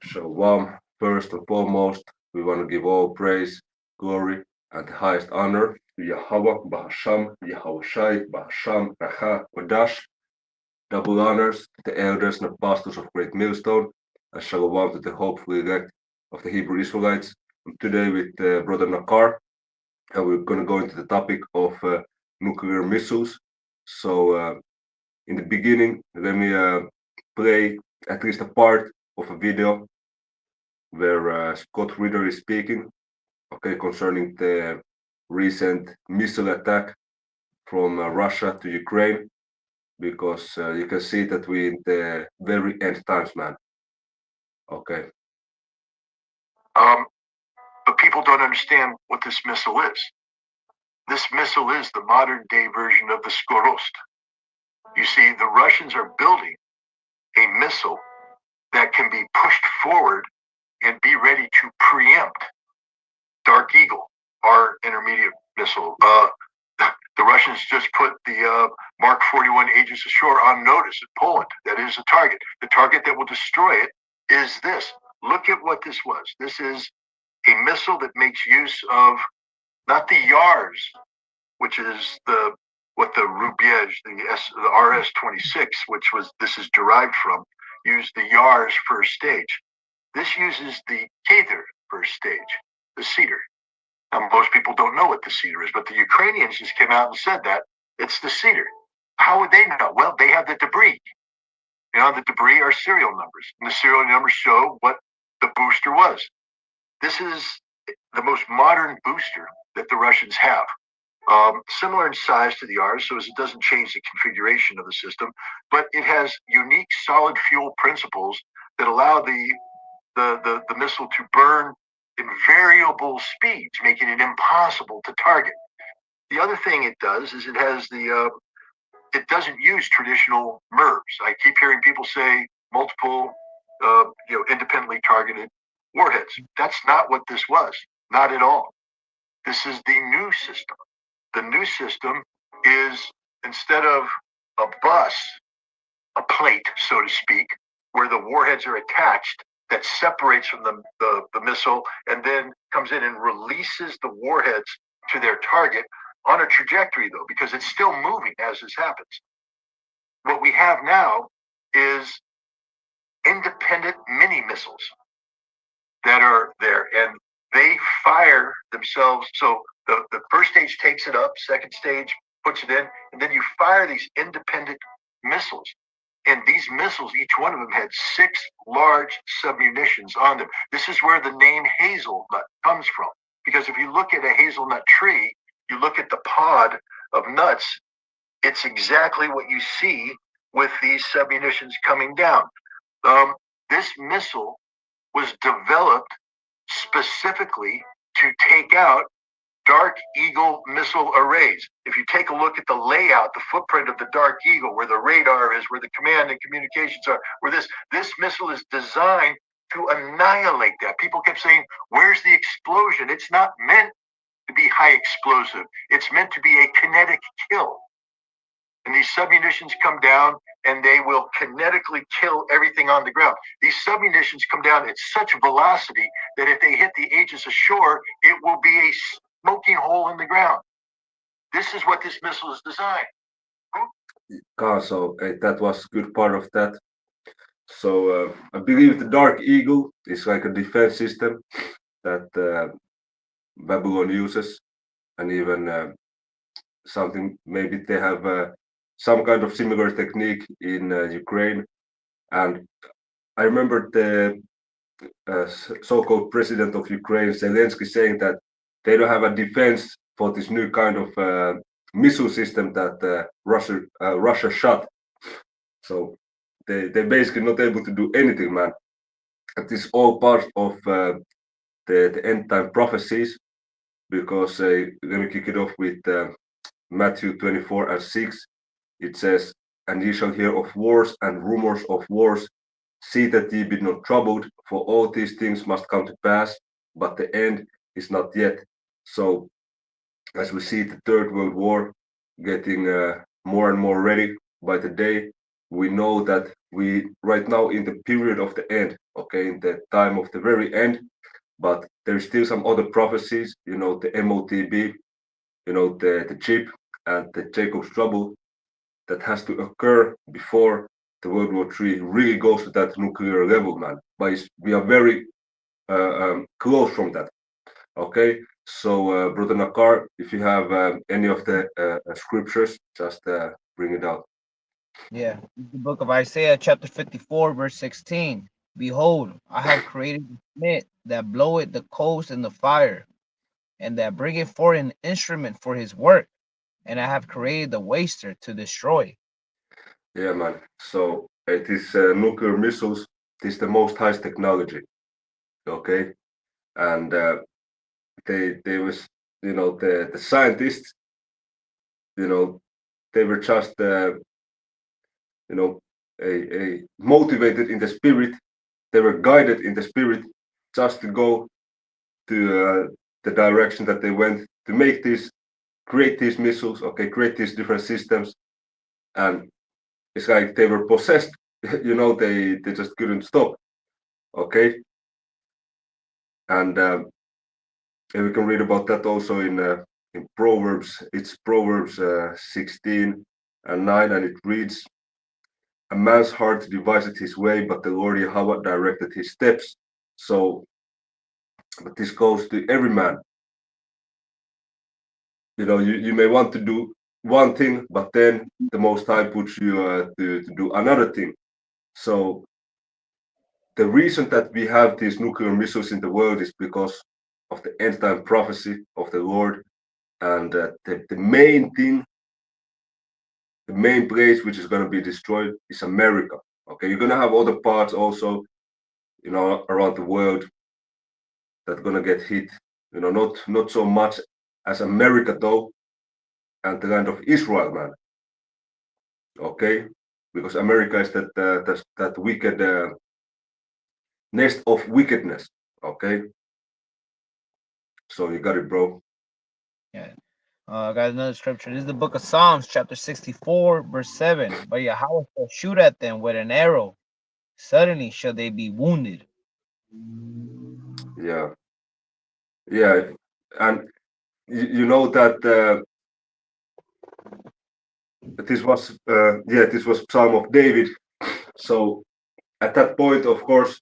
First and foremost, we want to give all praise, glory, and the highest honor to Yahweh, Bahasham, Yahweh Shai, Bahasham, Racha, Wadash. Double honors to the elders and apostles of Great Millstone, and Shalom to the hopeful elect of the Hebrew Israelites. And today with Brother Nakar, and we're going to go into the topic of nuclear missiles. In the beginning, let me play at least a part of a video where Scott Ritter is speaking, okay, concerning the recent missile attack from Russia to Ukraine, because you can see that we're in the very end times, man. Okay. But people don't understand what this missile is. This missile is the modern day version of the Skorost. You see, the Russians are building a missile that can be pushed forward and be ready to preempt Dark Eagle, our intermediate missile. The Russians just put the Mark 41 Aegis Ashore on notice in Poland. That is a target. The target that will destroy it is this. Look at what this was. This is a missile that makes use of not the YARS, which is what the Rubiej, the RS-26, this is derived from, used the YARS first stage. This uses the Kader first stage, the Cedar. Now, most people don't know what the Cedar is, but the Ukrainians just came out and said that it's the Cedar. How would they know? Well, they have the debris. The debris are serial numbers, and the serial numbers show what the booster was. This is the most modern booster that the Russians have. Similar in size to the R's, so as it doesn't change the configuration of the system, but it has unique solid fuel principles that allow the missile to burn in variable speeds, making it impossible to target. The other thing it does is it doesn't use traditional MIRVs. I keep hearing people say multiple, independently targeted warheads. That's not what this was. Not at all. This is the new system. The new system is, instead of a bus, a plate, so to speak, where the warheads are attached, that separates from the missile and then comes in and releases the warheads to their target on a trajectory, though, because it's still moving as this happens. What we have now is independent mini missiles that are there, and they fire themselves. So the first stage takes it up, second stage puts it in, and then you fire these independent missiles. And these missiles, each one of them had 6 large submunitions on them. This is where the name hazelnut comes from. Because if you look at a hazelnut tree, you look at the pod of nuts, it's exactly what you see with these submunitions coming down. This missile was developed specifically to take out Dark Eagle missile arrays. If you take a look at the layout, the footprint of the Dark Eagle, where the radar is, where the command and communications are, where this missile is designed to annihilate that. People kept saying, where's the explosion? It's not meant to be high explosive. It's meant to be a kinetic kill. And these submunitions come down and they will kinetically kill everything on the ground. These submunitions come down at such velocity that if they hit the Aegis Ashore, it will be a smoking hole in the ground. This is what this missile is designed. So that was a good part of that. So I believe the Dark Eagle is like a defense system that Babylon uses, and even something, maybe they have some kind of similar technique in Ukraine. And I remember the so-called president of Ukraine, Zelensky, saying that they don't have a defense for this new kind of missile system that Russia shot. So they're basically not able to do anything, man. It is all part of the end time prophecies, because let me kick it off with Matthew 24:6. It says, "And ye shall hear of wars and rumors of wars. See that ye be not troubled, for all these things must come to pass, but the end is not yet." So, as we see the Third World War getting more and more ready by the day, we know that we right now in the period of the end, okay, in the time of the very end, but there's still some other prophecies, the MOTB, the chip and the Jacob's trouble that has to occur before the World War III really goes to that nuclear level, man. But we are very close from that. Okay, so Brother Nakar, if you have any of the scriptures, just bring it out. Yeah. The book of Isaiah, chapter 54, verse 16. Behold, I have created the smith that bloweth the coals in the fire, and that bringeth forth an instrument for his work, and I have created the waster to destroy. Yeah, man. So it is nuclear missiles. It is the most highest technology. Okay, and they was the scientists, you know they were just you know a motivated in the spirit. They were guided in the spirit just to go to the direction that they went to make these create these missiles. Okay, create these different systems, and it's like they were possessed. They just couldn't stop. Okay, and we can read about that also in Proverbs. It's Proverbs 16 and 9, and it reads, "A man's heart devised his way, but the Lord Yahweh directed his steps." So, but this goes to every man. You may want to do one thing, but then the Most High puts you to do another thing. So the reason that we have these nuclear missiles in the world is because of the end time prophecy of the Lord, and the main thing, the main place which is going to be destroyed is America. Okay, you're going to have other parts also, around the world that are going to get hit. Not so much as America though, and the land of Israel, man. Okay, because America is that wicked nest of wickedness. Okay, so you got it, bro. Yeah. I got another scripture. This is the book of Psalms, chapter 64, verse 7. But Yahweh shall shoot at them with an arrow. Suddenly shall they be wounded. Yeah, yeah, and you know that this was Psalm of David. So at that point, of course,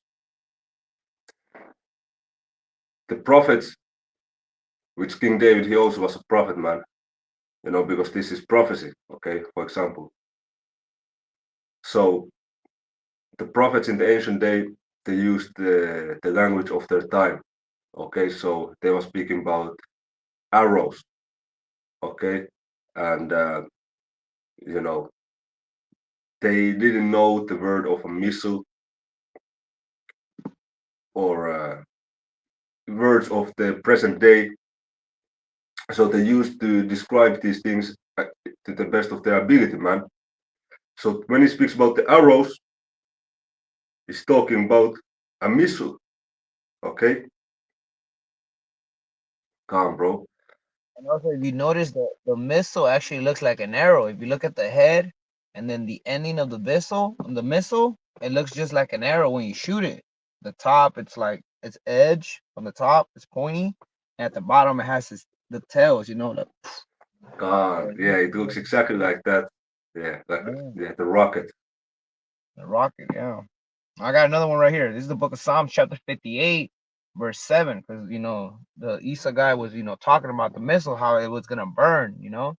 the prophets, which King David, he also was a prophet, man. Because this is prophecy. Okay, for example. So the prophets in the ancient day, they used the language of their time. Okay, so they were speaking about arrows. Okay, and you know they didn't know the word of a missile or words of the present day. So they used to describe these things to the best of their ability, man. So when he speaks about the arrows, he's talking about a missile. Okay, calm, bro. And also, if you notice, the missile actually looks like an arrow. If you look at the head and then the ending of the missile, it looks just like an arrow when you shoot it. The top, it's like its edge on the top, it's pointy. And at the bottom, it has the tails, Calm. Yeah, it looks exactly like that. Yeah, like yeah, yeah, the rocket. the rocket, yeah. I got another one right here. This is the book of Psalms, chapter 58, verse 7. Because, the Isa guy was, talking about the missile, how it was going to burn. Yeah,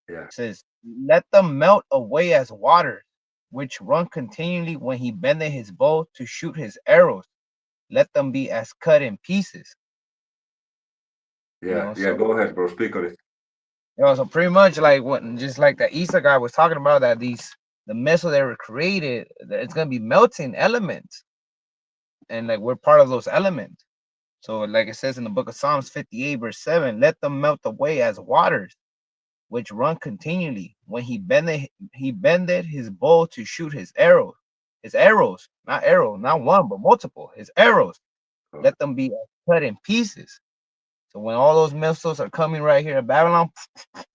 It says, let them melt away as waters, which run continually when he bendeth his bow to shoot his arrows. Let them be as cut in pieces. You yeah, know, yeah. so Go ahead, bro. Speak on it. so pretty much like what just like the Isa guy was talking about, that the missile they were created, that it's gonna be melting elements, and like we're part of those elements. So like it says in the book of Psalms 58, verse 7, let them melt away as waters, which run continually when he bended his bow to shoot his arrows. His arrows, not arrow, not one, but multiple. His arrows, Oh, let them be cut in pieces. So when all those missiles are coming right here at Babylon, it's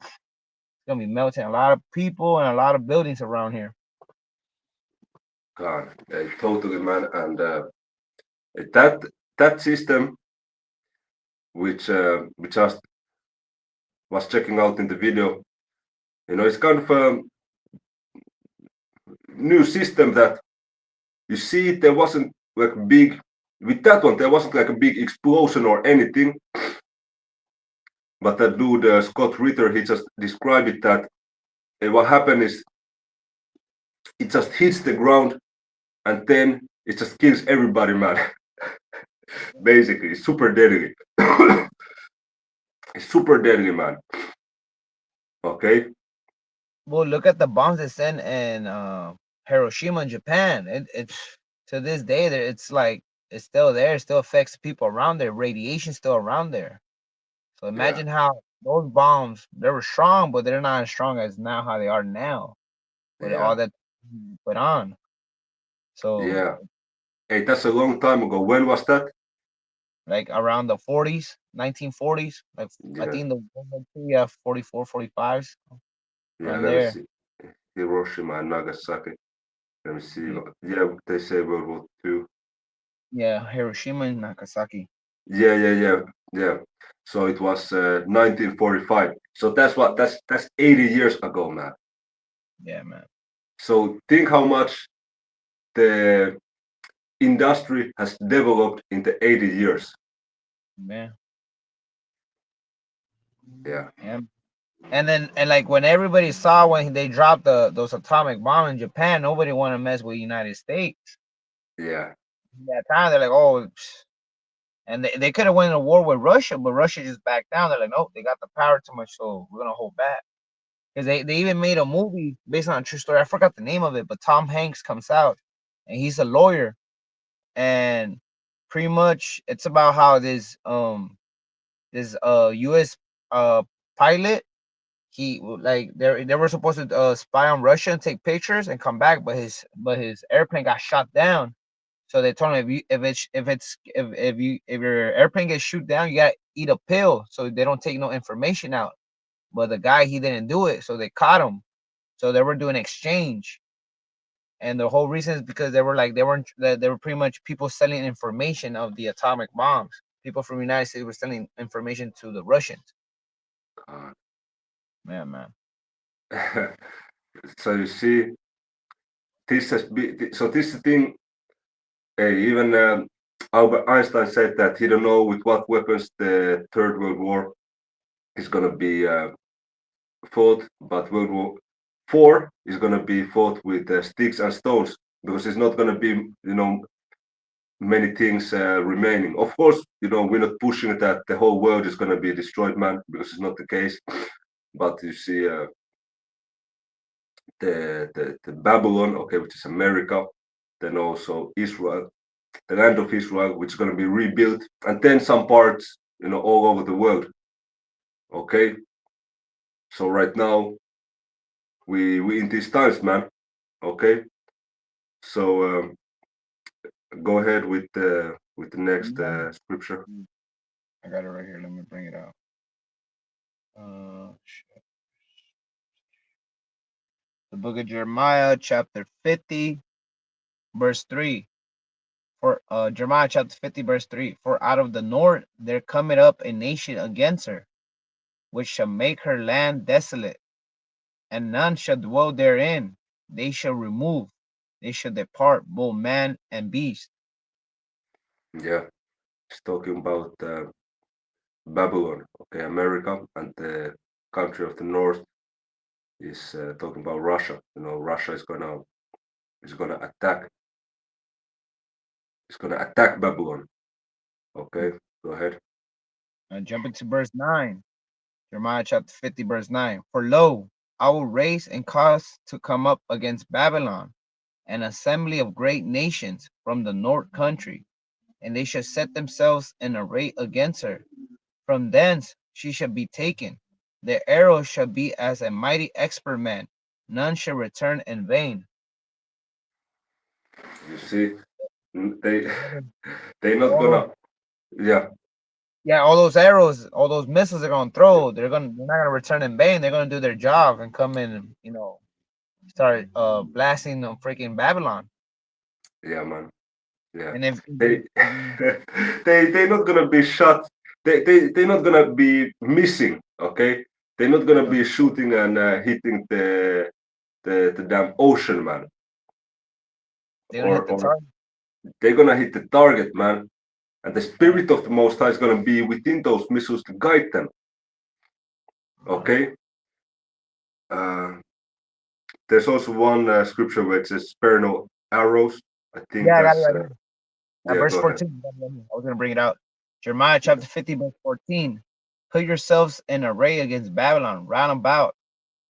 gonna be melting a lot of people and a lot of buildings around here. God, totally, man. And that that system, which I was checking out in the video, it's kind of a new system that you see. There wasn't like big with that one. There wasn't like a big explosion or anything. But that dude Scott Ritter, he just described it that what happened is it just hits the ground and then it just kills everybody, man. Basically, it's super deadly. It's super deadly, man. Okay. Well, look at the bombs they sent in Hiroshima, Japan. It's to this day that it's like it's still there. It still affects people around there. Radiation still around there. So Yeah. imagine how those bombs they were strong, but they're not as strong as now how they are now with all Yeah. that put on. So Yeah. Hey, that's a long time ago. When was that? like around the 40s, 1940s, like I Yeah. think the yeah 44, 45s Yeah. around Let me there. see. Hiroshima and Nagasaki. Let me see. Yeah, Yeah, they say World War Two. yeah, Hiroshima and Nagasaki. Yeah, yeah, yeah, yeah. So it was 1945. So that's 80 years ago, man. Yeah, man. So think how much the industry has developed in the 80 years. Man. Yeah, Yeah. And like when everybody saw when they dropped those atomic bomb in Japan, nobody wanted to mess with United States. yeah, That time they're like, oh, and they could have went to war with Russia, but Russia just backed down. They're like, nope, they got the power too much, so we're gonna hold back. Because they even made a movie based on a true story. I forgot the name of it, but Tom Hanks comes out and he's a lawyer, and pretty much it's about how this U.S. pilot he like they were supposed to spy on Russia and take pictures and come back, but his airplane got shot down. So they told him if your airplane gets shoot down, you gotta eat a pill so they don't take no information out. But the guy he didn't do it, so they caught him. So they were doing exchange, and the whole reason is because they were like they were pretty much people selling information of the atomic bombs. People from the United States were selling information to the Russians. God. Yeah, man. So you see, this has been so this thing. Even Albert Einstein said that he don't know with what weapons the Third World War is gonna be fought, but World War Four is gonna be fought with sticks and stones because it's not gonna be many things remaining. Of course, we're not pushing that the whole world is gonna be destroyed, man, because it's not the case. But you see, the Babylon, okay, which is America, then also Israel, the land of Israel, which is going to be rebuilt, and then some parts, all over the world. Okay, so right now we in these times, man. Okay, so go ahead with the next scripture. I got it right here. Let me bring it out. The book of Jeremiah, chapter 50, verse 3. For Jeremiah chapter 50, verse 3. For out of the north there cometh up a nation against her, which shall make her land desolate, and none shall dwell therein. They shall remove, they shall depart, both man and beast. Yeah, it's talking about Babylon. Okay, America and the country of the north is talking about Russia. Russia is gonna attack. It's gonna attack Babylon. Okay, go ahead. Jump into verse 9. Jeremiah chapter 50, verse 9. For lo, I will raise and cause to come up against Babylon an assembly of great nations from the north country, and they shall set themselves in array against her. From thence she shall be taken. Their arrow shall be as a mighty expert man. None shall return in vain. You see, they they're not All those, gonna. Yeah, yeah, all those arrows, all those missiles they're gonna throw, they're not gonna return in vain. They're gonna do their job and come in and start blasting freaking Babylon. Yeah, man. Yeah. And if They they're not gonna be shot. They're not gonna be missing. Okay. They're not gonna be shooting and hitting the damn ocean, man. they don't hit the Or target, they're gonna hit the target, man. And the spirit of the Most High is gonna be within those missiles to guide them. Okay. Uh, there's also one scripture where it says spare no arrows. I think yeah, I got it that's right here. At yeah. verse Go ahead. 14. I was gonna bring it out. Jeremiah Yeah. chapter 50, verse 14. Put yourselves in array against Babylon, round about,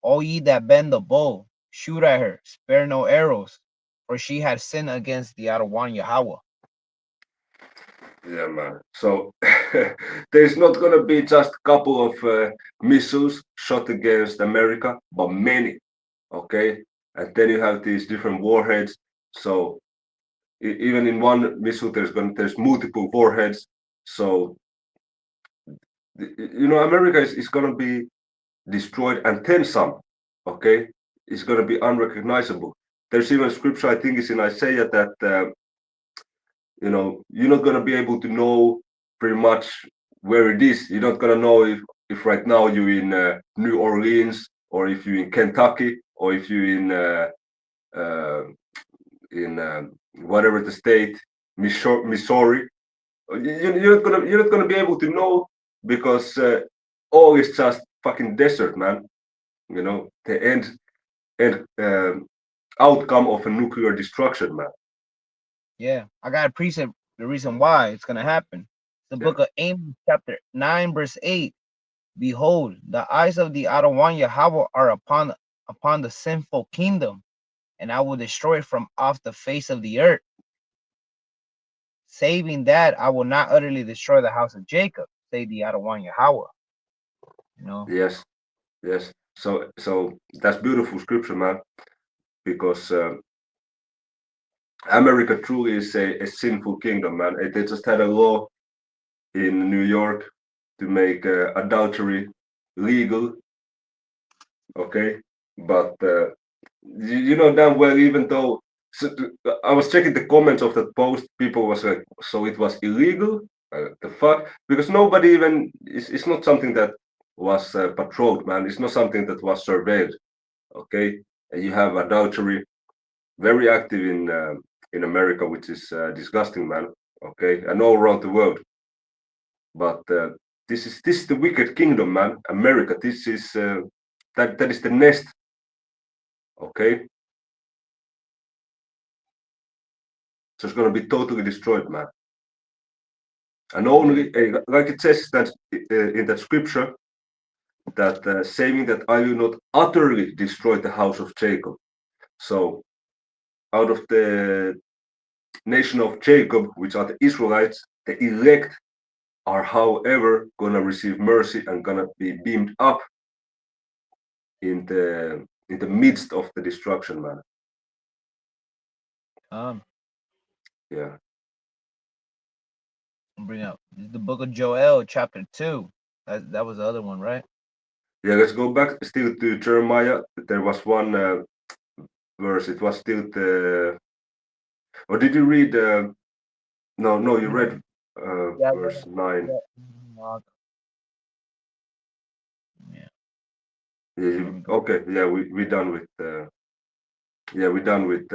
all ye that bend the bow, shoot at her, spare no arrows, for she had sinned against the Adawan Yahweh. Yeah, man. So there's not gonna be just a couple of missiles shot against America, but many. Okay, and then you have these different warheads. So even in one missile, there's multiple warheads. So America is gonna be destroyed and then some. Okay, it's gonna be unrecognizable. There's even scripture, I think it's in Isaiah, that you're not gonna be able to know pretty much where it is. You're not gonna know if right now you're in New Orleans, or if you're in Kentucky, or if you're uh, in whatever the state, Missouri. You're not gonna be able to know, because all is just fucking desert, man. The end outcome of a nuclear destruction, man. Yeah, I got a precept. The reason why it's gonna happen. The Yeah. book of Amos, chapter 9, verse 8. Behold, the eyes of the Adawan Yahweh are upon the sinful kingdom, and I will destroy it from off the face of the earth. Saving that, I will not utterly destroy the house of Jacob, say the Adawan Yahweh. You know? Yes. Yes. So that's beautiful scripture, man, because America truly is a sinful kingdom, man. They just had a law in New York to make adultery legal, okay? But you know damn well, even though I was checking the comments of that post, people was like, so it was illegal? The fuck? Because nobody even, it's not something that was patrolled, man. It's not something that was surveilled, okay? And you have adultery very active in America, which is disgusting, man. Okay, and all around the world. But this is the wicked kingdom, man. America. This is that is the nest. Okay, so it's gonna be totally destroyed, man. And only like it says that in that scripture, that saying that I will not utterly destroy the house of Jacob. So out of the nation of Jacob, which are the Israelites, the elect are however gonna receive mercy and gonna be beamed up in the midst of the destruction, man. Um, Yeah. bring up the book of Joel, chapter 2. That was the other one, right? Yeah, let's go back still to Jeremiah. There was one verse. It was still the. Or did you read? No, you read Yeah, verse 9. yeah. Yeah, okay. Yeah, we done with. Yeah, we done with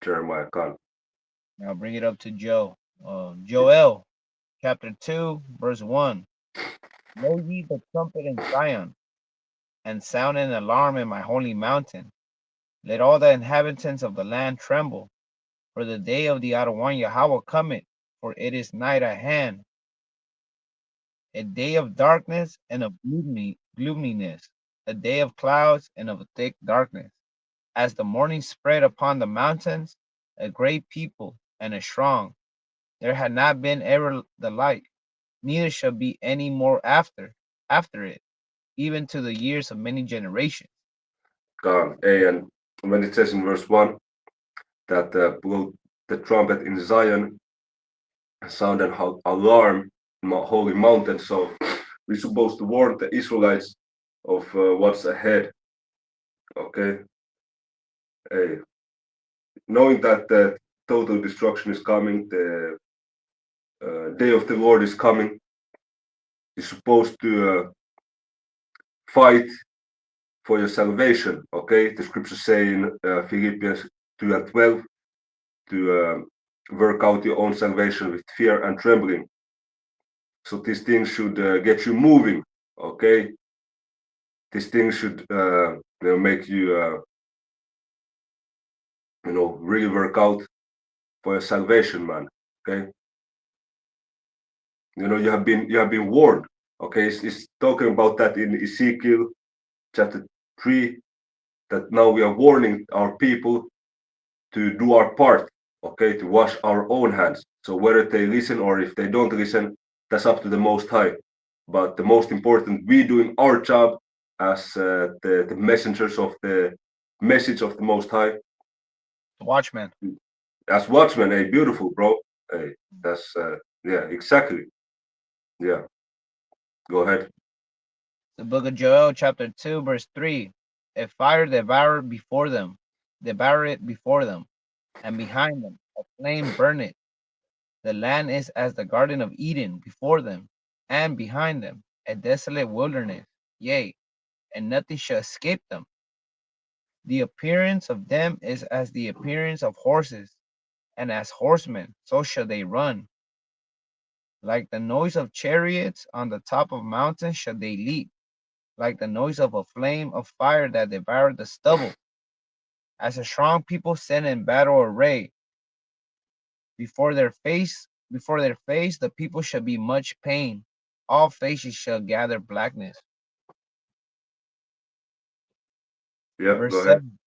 Jeremiah Khan. Now bring it up to Joel, chapter 2, verse 1. Know ye the trumpet in Zion, and sound an alarm in my holy mountain. Let all the inhabitants of the land tremble, for the day of the Adawan Yahweh cometh, for it is night at hand, a day of darkness and of gloominess, a day of clouds and of thick darkness. As the morning spread upon the mountains, a great people and a strong, there had not been ever the like, neither shall be any more after it, even to the years of many generations. Khan. And when it says in verse 1 that blow the trumpet in Zion, sound an alarm in my holy mountain. So we're supposed to warn the Israelites of what's ahead. Okay, hey, knowing that total destruction is coming. The day of the Lord is coming. You're supposed to fight for your salvation. Okay, the scriptures say in Philippians 2:12 to work out your own salvation with fear and trembling. So these things should get you moving. Okay, these things should make you really work out for your salvation, man. Okay, you have been warned. Okay, it's talking about that in Ezekiel chapter 3, that now we are warning our people to do our part, okay, to wash our own hands. So whether they listen or if they don't listen, that's up to the Most High. But the most important, we doing our job as the messengers of the message of the Most High. Watchman. As watchmen, hey, beautiful, bro. Hey, that's yeah, exactly. Yeah, go ahead. The book of Joel, chapter 2, verse 3. A fire devoured before them, devour it before them, and behind them a flame burn it. The land is as the Garden of Eden before them, and behind them a desolate wilderness. Yea, and nothing shall escape them. The appearance of them is as the appearance of horses, and as horsemen, so shall they run. Like the noise of chariots on the top of mountains shall they leap, like the noise of a flame of fire that devoured the stubble. As a strong people sent in battle array, before their face, the people shall be much pain. All faces shall gather blackness. Yeah, go Verse ahead. 7.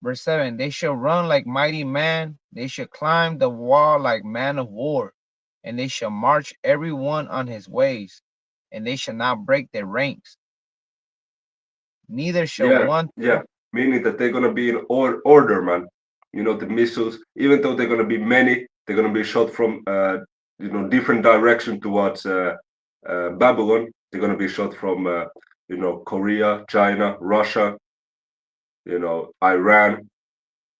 Verse 7. They shall run like mighty man, they shall climb the wall like man of war, and they shall march every one on his ways, and they shall not break their ranks. Neither shall Yeah, one yeah. Meaning that they're gonna be in order, man. The missiles, even though they're gonna be many, they're gonna be shot from different direction towards Babylon. They're gonna be shot from Korea, China, Russia, Iran.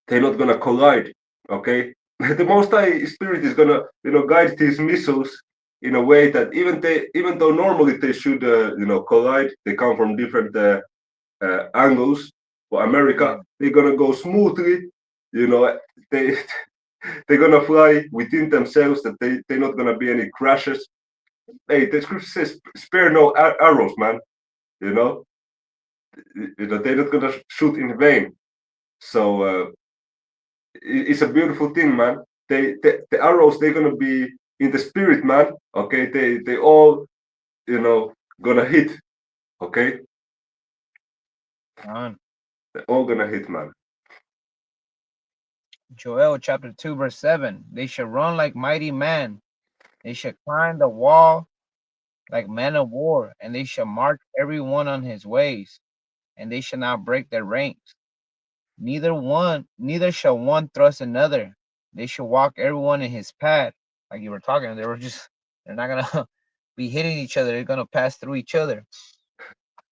They're not gonna collide. Okay, the Most High Spirit is gonna guide these missiles in a way that even though normally they should collide, they come from different angles. For America, yeah, they're gonna go smoothly. They they're gonna fly within themselves. That they're not gonna be any crashes. Hey, the scripture says, "Spare no arrows, man." You know, they're not gonna shoot in vain. So it's a beautiful thing, man. The arrows, they're gonna be in the spirit, man. Okay, they all gonna hit. Okay, on. they're all gonna hit, man. Joel chapter 2, verse 7. They shall run like mighty men, they shall climb the wall like men of war, and they shall march every one on his ways, and they shall not break their ranks. Neither shall one thrust another. They shall walk everyone in his path. Like you were talking, they're not gonna be hitting each other, they're gonna pass through each other.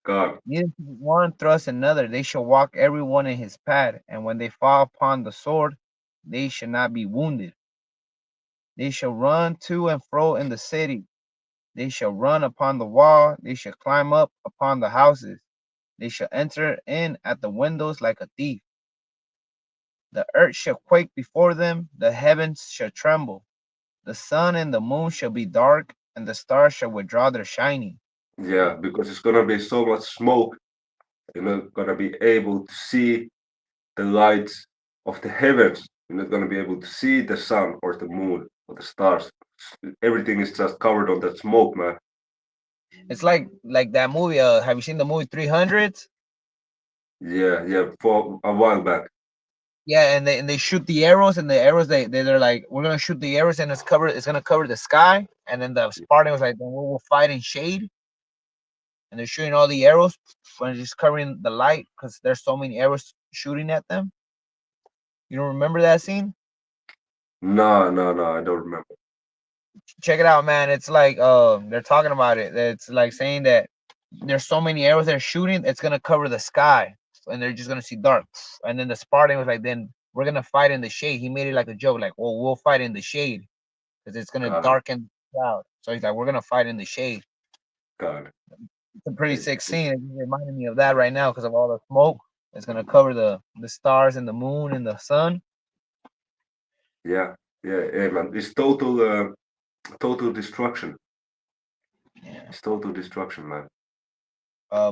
God, Neither shall one thrust another, they shall walk everyone in his path, and when they fall upon the sword, they shall not be wounded. They shall run to and fro in the city, they shall run upon the wall, they shall climb up upon the houses, they shall enter in at the windows like a thief. The earth shall quake before them, the heavens shall tremble, the sun and the moon shall be dark, and the stars shall withdraw their shining. yeah, because it's gonna be so much smoke. You're not gonna be able to see the lights of the heavens. You're not gonna be able to see the sun or the moon or the stars. Everything is just covered on that smoke, man. It's like that movie. Have you seen the movie 300? Yeah, yeah. For a while back. Yeah, and they shoot the arrows, and the arrows they're like, we're gonna shoot the arrows, and it's gonna cover the sky, and then the Spartan was like, then we will fight in shade, and they're shooting all the arrows and just covering the light because there's so many arrows shooting at them. You don't remember that scene? No, no, no. I don't remember. Check it out, man. It's like they're talking about it. It's like saying that there's so many arrows they're shooting, it's gonna cover the sky, and they're just gonna see dark. And then the Spartan was like, then we're gonna fight in the shade. He made it like a joke, like, "Well, we'll fight in the shade because it's gonna got it, darken the cloud." So he's like, "We're gonna fight in the shade." got it. It's a pretty It- sick scene. It reminded me of that right now because of all the smoke. It's gonna cover the stars and the moon and the sun. yeah, yeah, man. It's total destruction. Yeah. It's total destruction, man.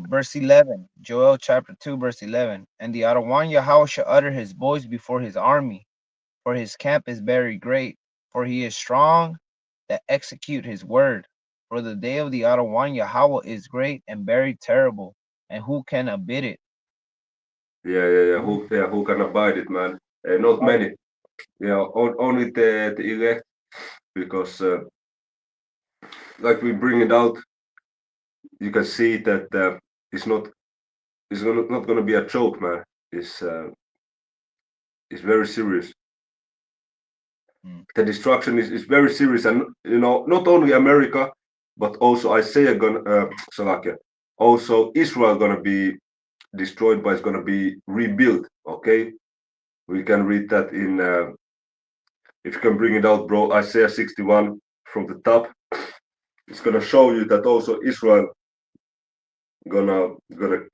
Verse 11, Joel chapter 2, verse 11. And the Adawan Yahweh shall utter his voice before his army, for his camp is very great, for he is strong that execute his word. For the day of the Adawan Yahweh is great and very terrible, and who can abid it? Yeah. Who can abide it, man? Not many. Only the elect, because like we bring it out, you can see that it's not gonna be a joke, man. It's very serious. Mm. The destruction is very serious, and not only America, but also Isaiah Salakia, also Israel gonna be destroyed, but it's gonna be rebuilt. Okay, we can read that in if you can bring it out, bro. Isaiah 61 from the top. It's gonna show you that also Israel gonna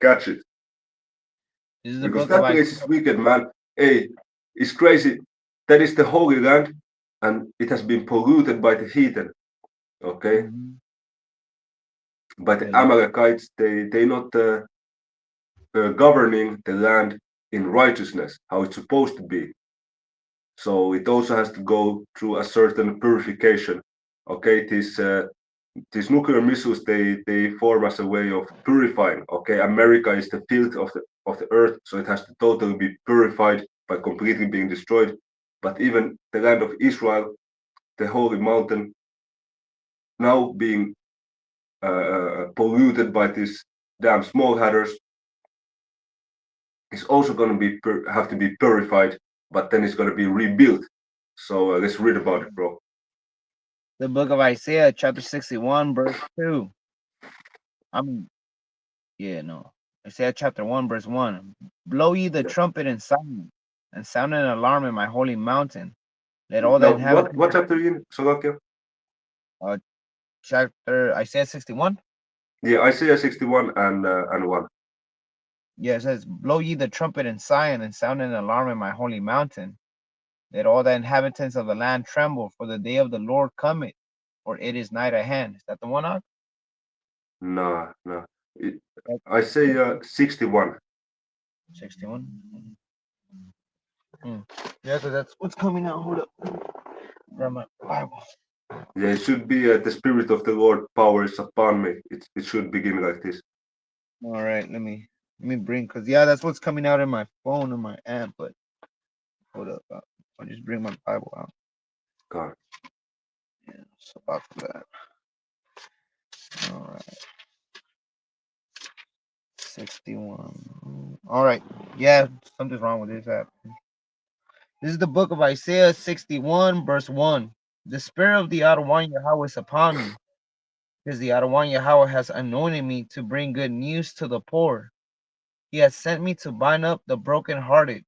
catch it, This is the because book of that place Isaiah. is wicked, man. Hey, it's crazy. That is the Holy Land, and it has been polluted by the heathen. Okay, Mhm. by the Yeah, Amalekites. They not governing the land in righteousness, how it's supposed to be. So it also has to go through a certain purification. Okay, these nuclear missiles they form as a way of purifying. Okay, America is the filth of the earth, so it has to totally be purified by completely being destroyed. But even the land of Israel, the holy mountain, now being polluted by these damn small hatters, is also going to be have to be purified, but then it's going to be rebuilt. So let's read about it, bro. the book of Isaiah, chapter 61, verse 2. I mean, yeah, no. Isaiah chapter 1, verse 1. Blow ye the Yeah. trumpet in Zion, and sound an alarm in my holy mountain. Let all Now, that what inhabit what chapter you in, Slovakia? uh, chapter Isaiah 61. Yeah, Isaiah 61 and 1. Yeah, it says, blow ye the trumpet in Zion, and sound an alarm in my holy mountain. Let all the inhabitants of the land tremble, for the day of the Lord cometh, for it is night at hand. Is that the one out? No, no. That's Isaiah 61. 61. Yeah, because that's what's coming out. Hold up. Grab my Bible. Yeah, it should be the spirit of the Lord power is upon me. It should begin like this. All right, let me bring, because yeah, that's what's coming out in my phone and my app. But hold up, I'll just bring my Bible out. God. Yeah, so after that. All right, 61. All right, yeah, something's wrong with this app. This is the book of Isaiah 61, verse 1. The spirit of the Adawan Yahweh is upon me, because the Adawan Yahweh has anointed me to bring good news to the poor. He has sent me to bind up the brokenhearted,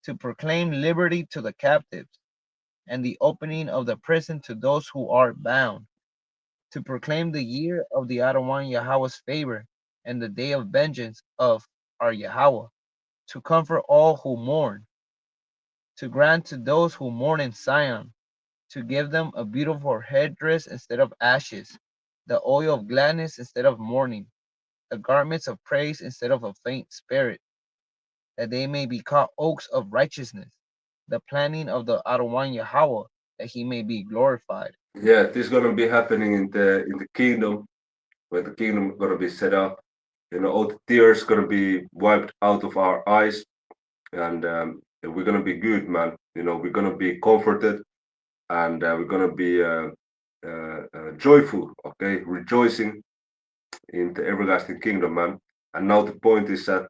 to proclaim liberty to the captives, and the opening of the prison to those who are bound, to proclaim the year of the Adawan Yahweh's favor, and the day of vengeance of our Yahweh, to comfort all who mourn, to grant to those who mourn in Zion, to give them a beautiful headdress instead of ashes, the oil of gladness instead of mourning, the garments of praise instead of a faint spirit, that they may be called oaks of righteousness, the planting of the Adawan Yahweh, that he may be glorified. Yeah, this is gonna be happening in the kingdom, where the kingdom gonna be set up. All the tears gonna be wiped out of our eyes, and we're gonna be good, man. We're gonna be comforted, and we're gonna be joyful, okay, rejoicing in the everlasting kingdom, man. And now the point is that,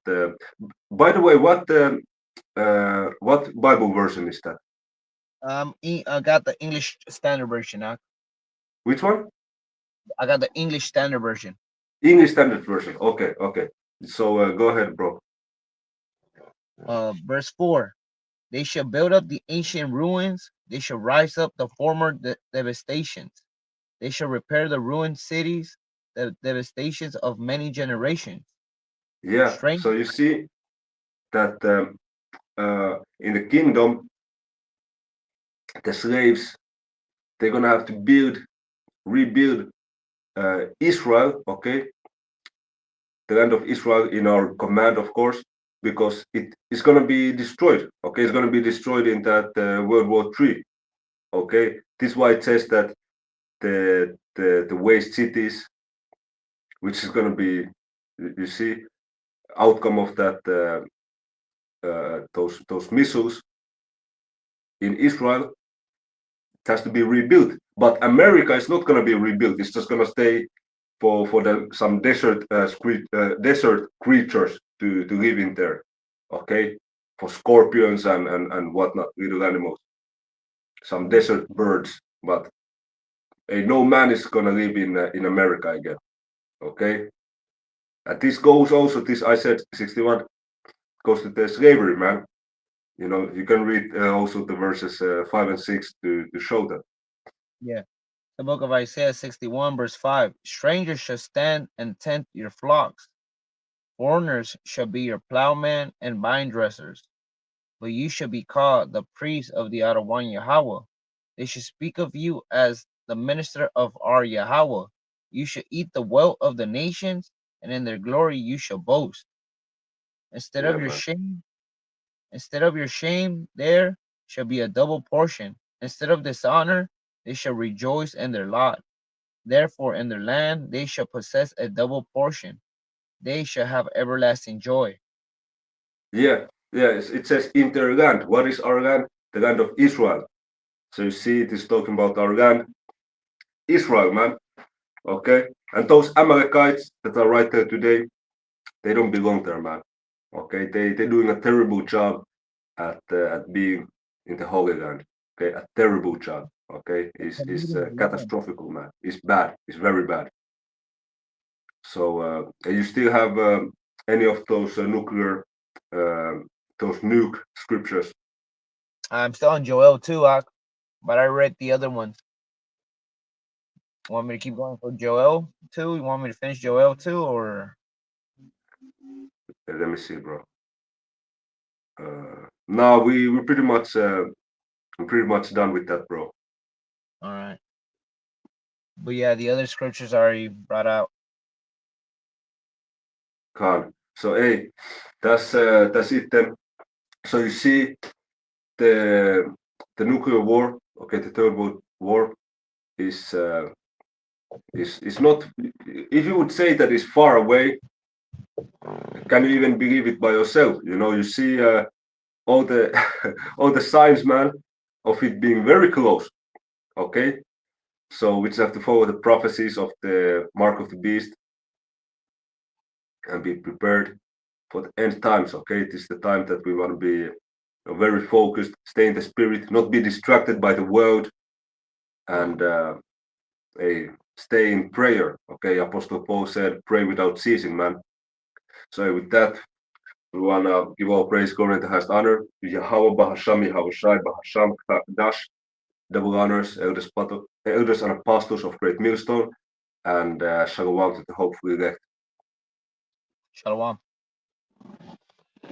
by the way, what Bible version is that? I got the English Standard Version. Which one? I got the English Standard Version. English Standard Version. Okay, okay. So go ahead, bro. Verse 4. They shall build up the ancient ruins. They shall rise up the former devastations. They shall repair the ruined cities, the devastations of many generations. Yeah. Strange. So you see that in the kingdom, the slaves they're gonna have to rebuild Israel, okay, the land of Israel in our command, of course, because it is gonna be destroyed. Okay, it's gonna be destroyed in that World War III. Okay, this is why it says that the waste cities, which is gonna be, you see, outcome of that those missiles in Israel, it has to be rebuilt. But America is not gonna be rebuilt. It's just gonna stay for some desert creatures to live in there, okay, for scorpions and whatnot, little animals, some desert birds, but no man is gonna live in America again, okay. And this goes also, this I said 61 goes to the slavery, man. You know, you can read also the verses 5 and 6 to show that. Yeah. The book of Isaiah 61, verse 5. Strangers shall stand and tend your flocks. Foreigners shall be your plowmen and vine dressers. But you shall be called the priest of the Adawan Yahweh. They shall speak of you as the minister of our Yahweh. You shall eat the wealth of the nations, and in their glory you shall boast. Instead Yeah, of your man. shame, instead of your shame, there shall be a double portion. Instead of dishonor, they shall rejoice in their lot. Therefore, in their land they shall possess a double portion. They shall have everlasting joy. Yeah, yeah. It says in their land. What is our land? The land of Israel. So you see, it is talking about our land, Israel, man. Okay, and those Amalekites that are right there today, they don't belong there, man. Okay, they're doing a terrible job at being in the Holy Land. Okay, a terrible job. Okay, is catastrophical, man. It's bad. It's very bad. So you still have any of those those nuke scriptures? I'm still on Joel 2, but I read the other ones. Want me to keep going for Joel 2? You want me to finish Joel 2 or Let me see, bro. No, we we're pretty much done with that, bro. all right. But yeah, the other scriptures I already brought out. Khan. So hey, that's it then. So you see the the nuclear war, okay, the third world war is is not. If you would say that it's far away, can you even believe it by yourself? You know, you see all the all the signs, man, of it being very close. Okay, so we just have to follow the prophecies of the mark of the beast and be prepared for the end times. Okay, it is the time that we want to be very focused, stay in the spirit, not be distracted by the world, and stay in prayer. Okay, Apostle Paul said, "Pray without ceasing, man." So with that, we wanna give all praise, glory, and the highest honor to Yahweh, Bahasham, Yahweh Shai, Bahasham, Dash, double honors, elders and apostles of Great Millstone, and Shalom to the hopefully elect. Shalom.